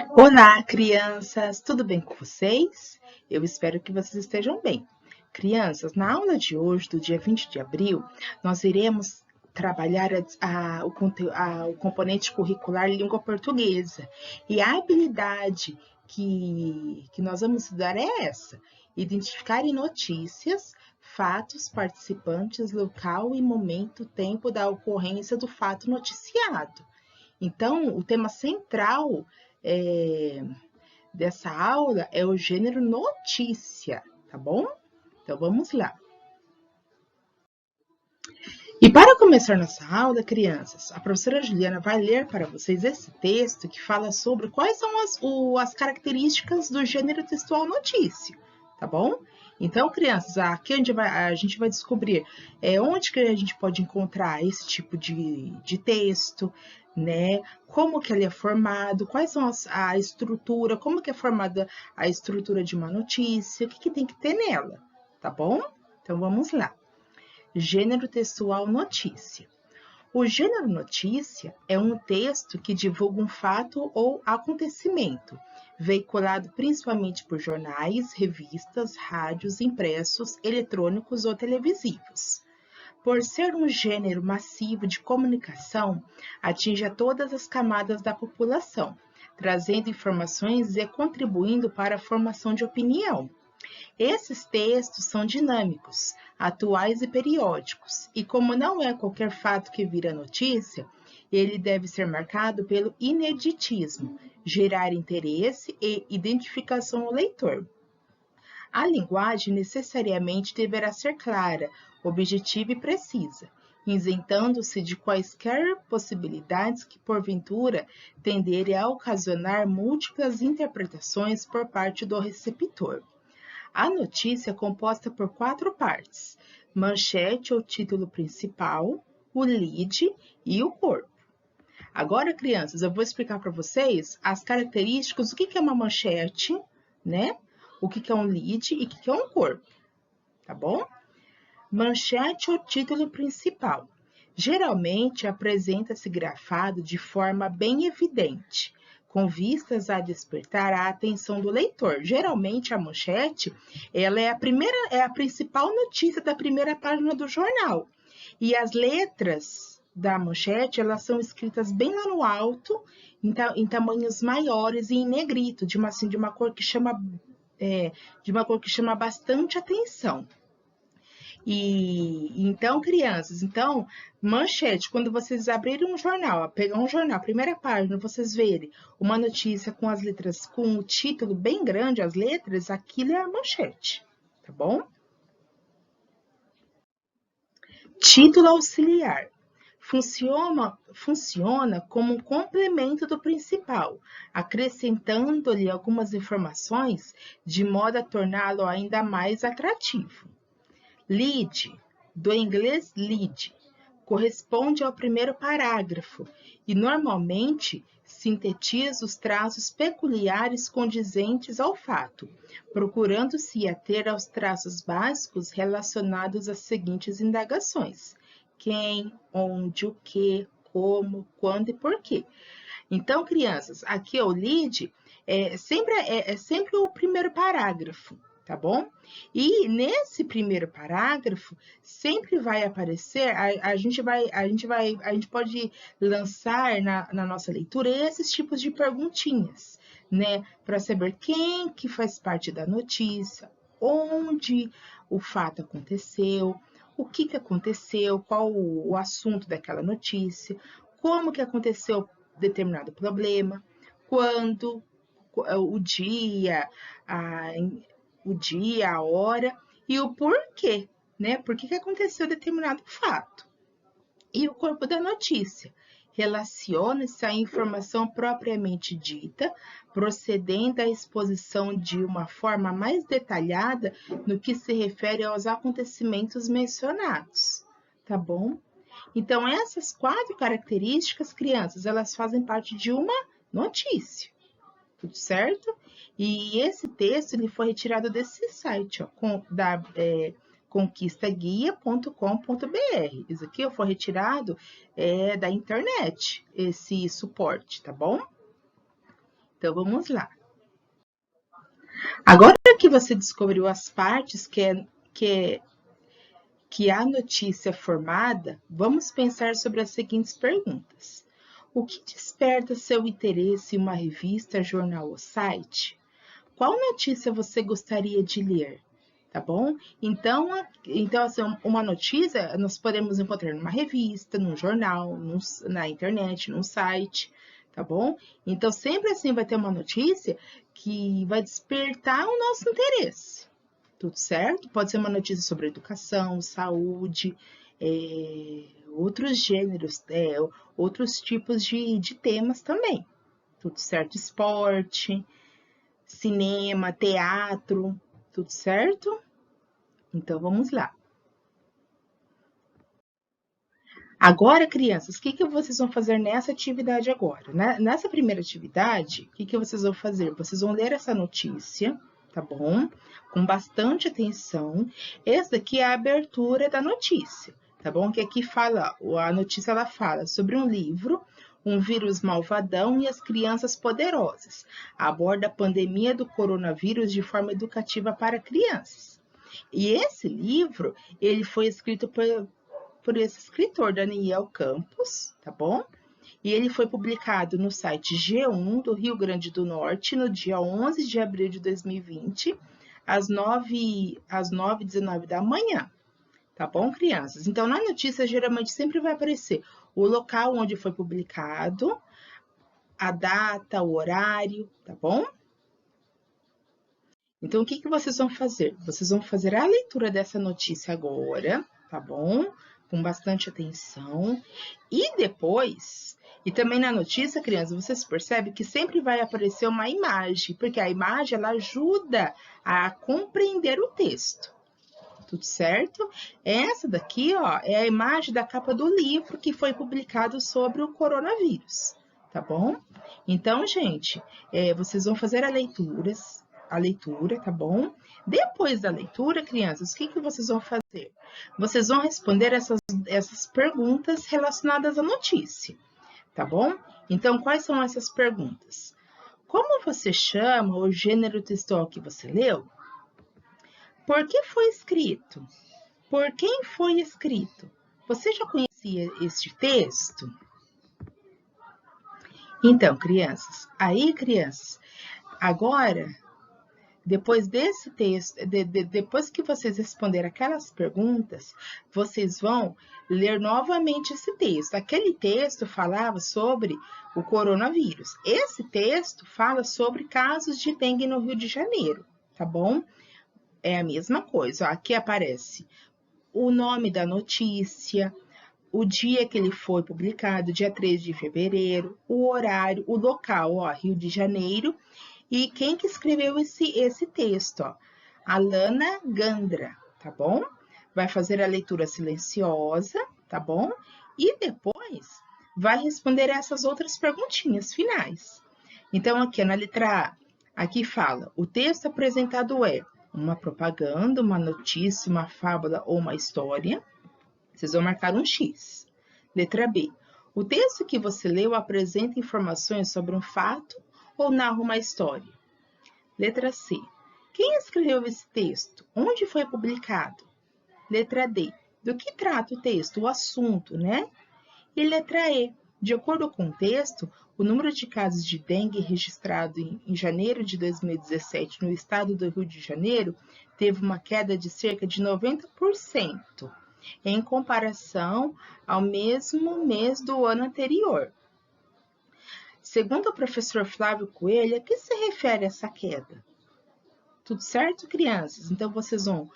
Olá, crianças! Tudo bem com vocês? Eu espero que vocês estejam bem. Crianças, na aula de hoje, do dia 20 de abril, nós iremos trabalhar o componente curricular língua portuguesa. E a habilidade que nós vamos estudar é essa: identificar em notícias, fatos, participantes, local e momento, tempo da ocorrência do fato noticiado. Então, o tema central é, dessa aula é o gênero notícia, tá bom? Então, vamos lá. E para começar nossa aula, crianças, a professora Juliana vai ler para vocês esse texto que fala sobre quais são as características do gênero textual notícia, tá bom? Então, crianças, aqui a gente vai descobrir onde que a gente pode encontrar esse tipo de texto, né? Como que ele é formado, quais são a estrutura, como que é formada a estrutura de uma notícia, o que tem que ter nela, tá bom? Então, vamos lá. Gênero textual notícia. O gênero notícia é um texto que divulga um fato ou acontecimento, veiculado principalmente por jornais, revistas, rádios, impressos, eletrônicos ou televisivos. Por ser um gênero massivo de comunicação, atinge a todas as camadas da população, trazendo informações e contribuindo para a formação de opinião. Esses textos são dinâmicos, atuais e periódicos, e como não é qualquer fato que vira notícia, ele deve ser marcado pelo ineditismo, gerar interesse e identificação ao leitor. A linguagem necessariamente deverá ser clara, objetiva e precisa, isentando-se de quaisquer possibilidades que, porventura, tenderem a ocasionar múltiplas interpretações por parte do receptor. A notícia é composta por 4 partes: manchete ou título principal, o lead e o corpo. Agora, crianças, eu vou explicar para vocês as características, o que é uma manchete, né? O que é um lead e o que é um corpo, tá bom? Manchete ou título principal. Geralmente apresenta-se grafado de forma bem evidente, com vistas a despertar a atenção do leitor. Geralmente a manchete, ela é a principal notícia da primeira página do jornal. E as letras da manchete, elas são escritas bem lá no alto, em tamanhos maiores e em negrito, de uma cor que chama bastante atenção. E então, crianças, manchete, quando vocês abrirem um jornal, pegar um jornal, primeira página, vocês verem uma notícia com as letras, com o título bem grande, as letras, aquilo é a manchete, tá bom? Título auxiliar. Funciona como um complemento do principal, acrescentando-lhe algumas informações de modo a torná-lo ainda mais atrativo. Lead, do inglês lead, corresponde ao primeiro parágrafo e normalmente sintetiza os traços peculiares condizentes ao fato, procurando-se ater aos traços básicos relacionados às seguintes indagações: quem, onde, o que, como, quando e por quê. Então, crianças, aqui o lead é sempre o primeiro parágrafo, tá bom? E nesse primeiro parágrafo sempre vai aparecer, a gente pode lançar na nossa leitura esses tipos de perguntinhas, né? Para saber quem que faz parte da notícia, onde o fato aconteceu, o que aconteceu, qual o assunto daquela notícia, como que aconteceu determinado problema, quando, o dia, a, o dia, a hora e o porquê, né? Por que aconteceu determinado fato. E o corpo da notícia relaciona-se à informação propriamente dita, procedendo à exposição de uma forma mais detalhada no que se refere aos acontecimentos mencionados, tá bom? Então, essas 4 características, crianças, elas fazem parte de uma notícia, tudo certo? E esse texto ele foi retirado desse site, ó, conquistaguia.com.br. Isso aqui foi retirado da internet, esse suporte, tá bom? Então, vamos lá. Agora que você descobriu as partes que a notícia é formada, vamos pensar sobre as seguintes perguntas. O que desperta seu interesse em uma revista, jornal ou site? Qual notícia você gostaria de ler? Tá bom? Então assim, uma notícia nós podemos encontrar numa revista, num jornal, na internet, num site, tá bom? Então, sempre assim vai ter uma notícia que vai despertar o nosso interesse. Tudo certo? Pode ser uma notícia sobre educação, saúde, outros gêneros, outros tipos de temas também. Tudo certo? Esporte, cinema, teatro, tudo certo? Então, vamos lá. Agora, crianças, o que vocês vão fazer nessa atividade agora? Nessa primeira atividade, o que vocês vão fazer? Vocês vão ler essa notícia, tá bom? Com bastante atenção. Essa daqui é a abertura da notícia, tá bom? Que aqui fala, a notícia ela fala sobre um livro, um vírus malvadão e as crianças poderosas. Aborda a pandemia do coronavírus de forma educativa para crianças. E esse livro, ele foi escrito por esse escritor, Daniel Campos, tá bom? E ele foi publicado no site G1 do Rio Grande do Norte no dia 11 de abril de 2020, às 9h19 da manhã. Tá bom, crianças? Então, na notícia, geralmente sempre vai aparecer o local onde foi publicado, a data, o horário, tá bom? Então, o que vocês vão fazer? Vocês vão fazer a leitura dessa notícia agora, tá bom? Com bastante atenção. E depois, e também na notícia, crianças, vocês percebem que sempre vai aparecer uma imagem, porque a imagem ela ajuda a compreender o texto. Tudo certo? Essa daqui, ó, é a imagem da capa do livro que foi publicado sobre o coronavírus, tá bom? Então, gente, vocês vão fazer a leitura, tá bom? Depois da leitura, crianças, o que vocês vão fazer? Vocês vão responder essas perguntas relacionadas à notícia, tá bom? Então, quais são essas perguntas? Como você chama o gênero textual que você leu? Por que foi escrito? Por quem foi escrito? Você já conhecia este texto? Então, crianças, agora, depois desse texto, depois que vocês responderem aquelas perguntas, vocês vão ler novamente esse texto. Aquele texto falava sobre o coronavírus. Esse texto fala sobre casos de dengue no Rio de Janeiro, tá bom? É a mesma coisa. Aqui aparece o nome da notícia, o dia que ele foi publicado, dia 13 de fevereiro, o horário, o local, ó, Rio de Janeiro, e quem que escreveu esse texto, ó? Alana Gandra, tá bom? Vai fazer a leitura silenciosa, tá bom? E depois vai responder essas outras perguntinhas finais. Então, aqui na letra A, aqui fala, o texto apresentado é uma propaganda, uma notícia, uma fábula ou uma história. Vocês vão marcar um X. Letra B. O texto que você leu apresenta informações sobre um fato ou narra uma história? Letra C. Quem escreveu esse texto? Onde foi publicado? Letra D. Do que trata o texto? O assunto, né? E letra E. De acordo com o texto, o número de casos de dengue registrado em janeiro de 2017 no estado do Rio de Janeiro teve uma queda de cerca de 90%, em comparação ao mesmo mês do ano anterior. Segundo o professor Flávio Coelho, a que se refere essa queda? Tudo certo, crianças? Então, vocês vão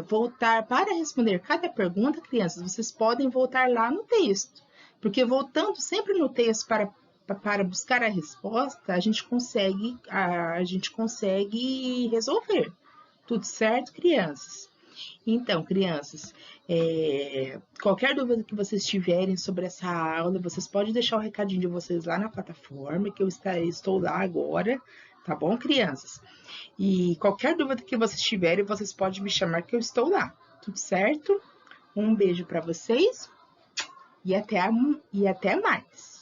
voltar para responder cada pergunta, crianças, vocês podem voltar lá no texto, porque voltando sempre no texto para buscar a resposta, a gente consegue resolver. Tudo certo, crianças? Então, crianças, qualquer dúvida que vocês tiverem sobre essa aula, vocês podem deixar o recadinho de vocês lá na plataforma, que eu estou lá agora, tá bom, crianças? E qualquer dúvida que vocês tiverem, vocês podem me chamar que eu estou lá, tudo certo? Um beijo para vocês e até mais.